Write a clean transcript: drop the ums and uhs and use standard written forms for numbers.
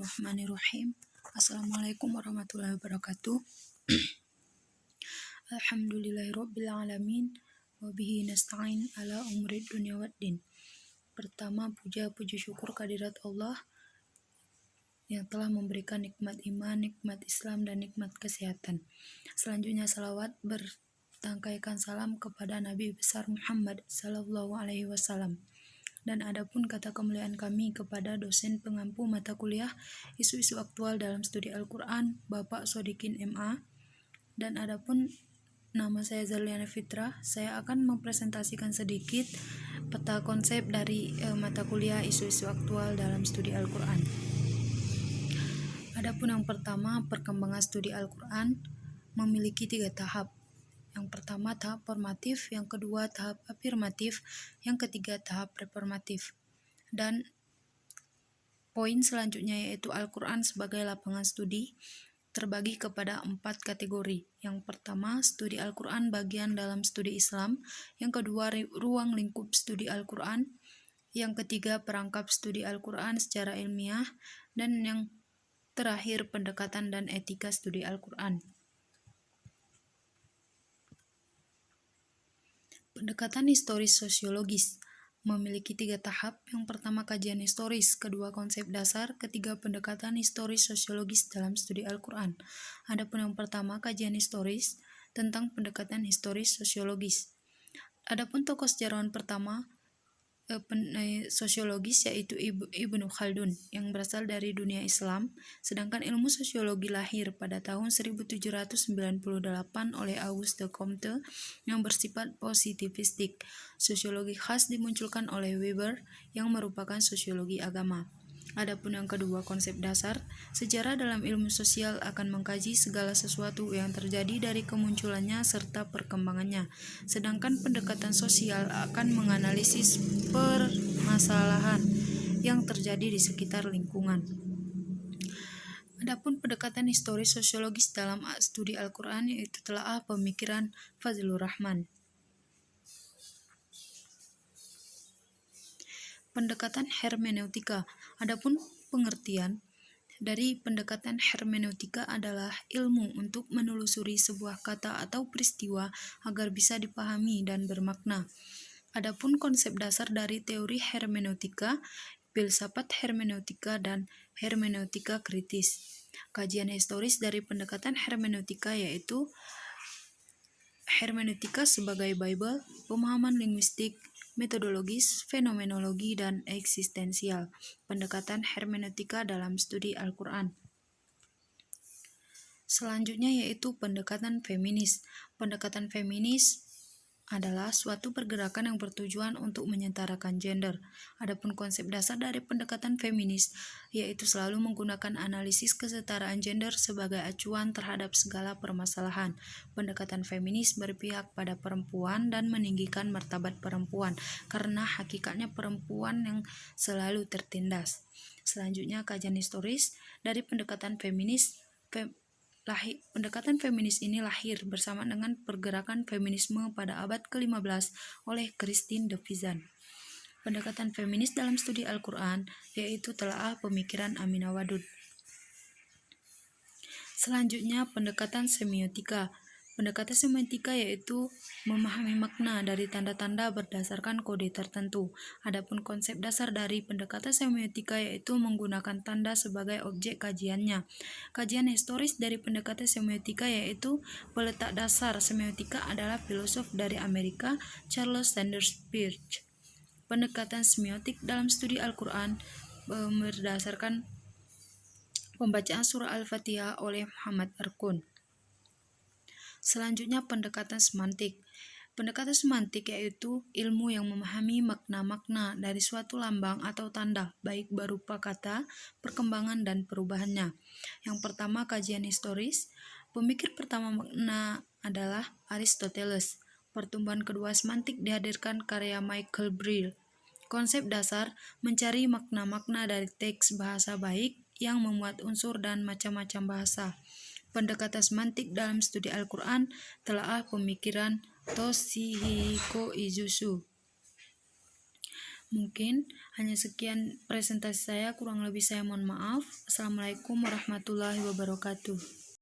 Bismillahirrahmanirrahim. Assalamualaikum warahmatullahi wabarakatuh. Alhamdulillahirrabbilalamin. Wabihi nasta'in ala umrid dunia waddin. Pertama, puji syukur kehadirat Allah yang telah memberikan nikmat iman, nikmat Islam, dan nikmat kesehatan. Selanjutnya salawat bertangkaikan salam kepada Nabi besar Muhammad sallallahu alaihi wasallam. Dan adapun kata kemuliaan kami kepada dosen pengampu mata kuliah isu-isu aktual dalam studi Al-Quran, Bapak Sodikin MA. Dan adapun nama saya Zarliana Fitra, saya akan mempresentasikan sedikit peta konsep dari mata kuliah isu-isu aktual dalam studi Al-Quran. Adapun yang pertama, perkembangan studi Al-Quran memiliki 3 tahap. Yang pertama tahap formatif, yang kedua tahap afirmatif, yang ketiga tahap reformatif. Dan poin selanjutnya yaitu Al-Quran sebagai lapangan studi terbagi kepada 4 kategori. Yang pertama studi Al-Quran bagian dalam studi Islam, yang kedua ruang lingkup studi Al-Quran, yang ketiga perangkap studi Al-Quran secara ilmiah, dan yang terakhir pendekatan dan etika studi Al-Quran. Pendekatan historis sosiologis memiliki 3 tahap. Yang pertama kajian historis, kedua konsep dasar, ketiga pendekatan historis sosiologis dalam studi Al-Quran. Adapun yang pertama kajian historis tentang pendekatan historis sosiologis. Adapun tokoh sejarawan pertama sosiologis yaitu Ibnu Khaldun yang berasal dari dunia Islam, sedangkan ilmu sosiologi lahir pada tahun 1798 oleh Auguste Comte yang bersifat positivistik. Sosiologi khas dimunculkan oleh Weber yang merupakan sosiologi agama. Adapun yang kedua konsep dasar, sejarah dalam ilmu sosial akan mengkaji segala sesuatu yang terjadi dari kemunculannya serta perkembangannya, sedangkan pendekatan sosial akan menganalisis permasalahan yang terjadi di sekitar lingkungan. Adapun pendekatan historis sosiologis dalam studi Al-Quran yaitu telaah pemikiran Fazlur Rahman. Pendekatan hermeneutika. Adapun pengertian dari pendekatan hermeneutika adalah ilmu untuk menelusuri sebuah kata atau peristiwa agar bisa dipahami dan bermakna. Adapun konsep dasar dari teori hermeneutika, filsafat hermeneutika dan hermeneutika kritis. Kajian historis dari pendekatan hermeneutika yaitu hermeneutika sebagai Bible, pemahaman linguistik, metodologis, fenomenologi, dan eksistensial. Pendekatan hermeneutika dalam studi Al-Quran. Selanjutnya yaitu pendekatan feminis. Pendekatan feminis adalah suatu pergerakan yang bertujuan untuk menyetarakan gender. Adapun konsep dasar dari pendekatan feminis yaitu selalu menggunakan analisis kesetaraan gender sebagai acuan terhadap segala permasalahan. Pendekatan feminis berpihak pada perempuan dan meninggikan martabat perempuan karena hakikatnya perempuan yang selalu tertindas. Selanjutnya kajian historis dari pendekatan feminis. Pendekatan feminis ini lahir bersama dengan pergerakan feminisme pada abad ke-15 oleh Christine de Pizan. Pendekatan feminis dalam studi Al-Quran yaitu telaah pemikiran Aminah Wadud. Selanjutnya pendekatan semiotika. Pendekatan semiotika yaitu memahami makna dari tanda-tanda berdasarkan kode tertentu. Adapun konsep dasar dari pendekatan semiotika yaitu menggunakan tanda sebagai objek kajiannya. Kajian historis dari pendekatan semiotika yaitu peletak dasar semiotika adalah filosof dari Amerika Charles Sanders Peirce. Pendekatan semiotik dalam studi Al-Quran berdasarkan pembacaan surah Al-Fatihah oleh Muhammad Arkun. Selanjutnya pendekatan semantik. Pendekatan semantik yaitu ilmu yang memahami makna-makna dari suatu lambang atau tanda, baik berupa kata, perkembangan, dan perubahannya. Yang pertama kajian historis. Pemikir pertama makna adalah Aristoteles. Pertumbuhan kedua semantik dihadirkan karya Michael Brill. Konsep dasar mencari makna-makna dari teks bahasa baik yang memuat unsur dan macam-macam bahasa. Pendekatan semantik dalam studi Al-Quran telaah pemikiran Toshihiko Izuzu. Mungkin hanya sekian presentasi saya, kurang lebih saya mohon maaf. Assalamualaikum warahmatullahi wabarakatuh.